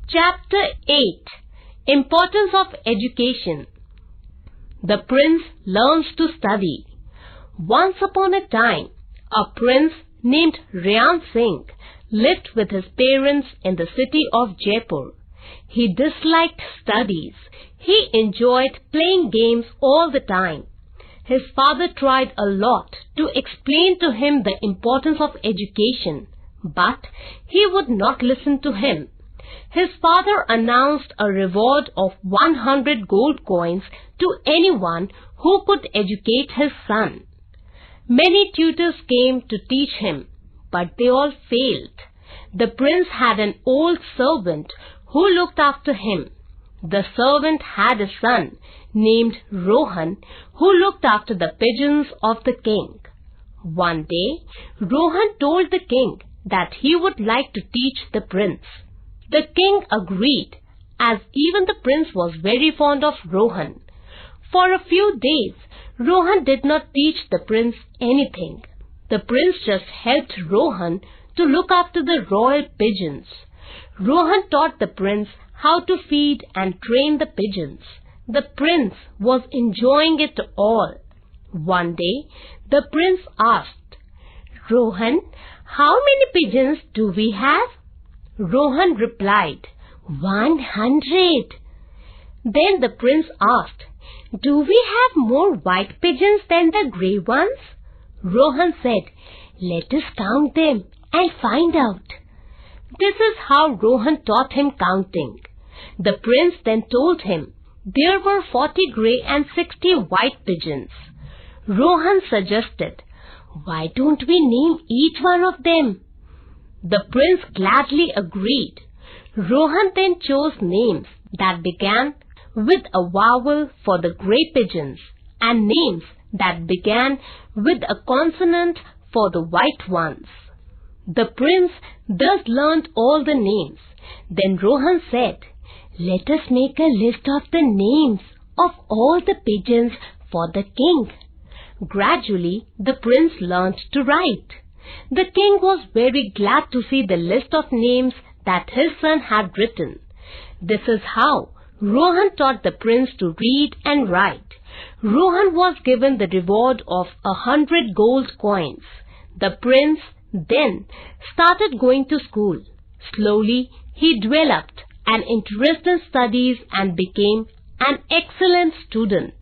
Chapter 8. Importance of Education. The prince learns to study. Once upon a time, a prince named Ryan Singh lived with his parents in the city of Jaipur. He disliked studies. He enjoyed playing games all the time. His father tried a lot to explain to him the importance of education, but he would not listen to him. His father announced a reward of 100 gold coins to anyone who could educate his son. Many tutors came to teach him, but they all failed. The prince had an old servant who looked after him. The servant had a son named Rohan who looked after the pigeons of the king. One day, Rohan told the king that he would like to teach the prince. The king agreed, as even the prince was very fond of Rohan. For a few days, Rohan did not teach the prince anything. The prince just helped Rohan to look after the royal pigeons. Rohan taught the prince how to feed and train the pigeons. The prince was enjoying it all. One day, the prince asked, "Rohan, how many pigeons do we have?" Rohan replied, 100. Then the prince asked, "Do we have more white pigeons than the grey ones?" Rohan said, "Let us count them and find out." This is how Rohan taught him counting. The prince then told him there were 40 grey and 60 white pigeons. Rohan suggested, "Why don't we name each one of them?" The prince gladly agreed. Rohan then chose names that began with a vowel for the grey pigeons and names that began with a consonant for the white ones. The prince thus learned all the names. Then Rohan said, "Let us make a list of the names of all the pigeons for the king." Gradually, the prince learned to write. The king was very glad to see the list of names that his son had written. This is how Rohan taught the prince to read and write. Rohan was given the reward of 100 gold coins. The prince then started going to school. Slowly, he developed an interest in studies and became an excellent student.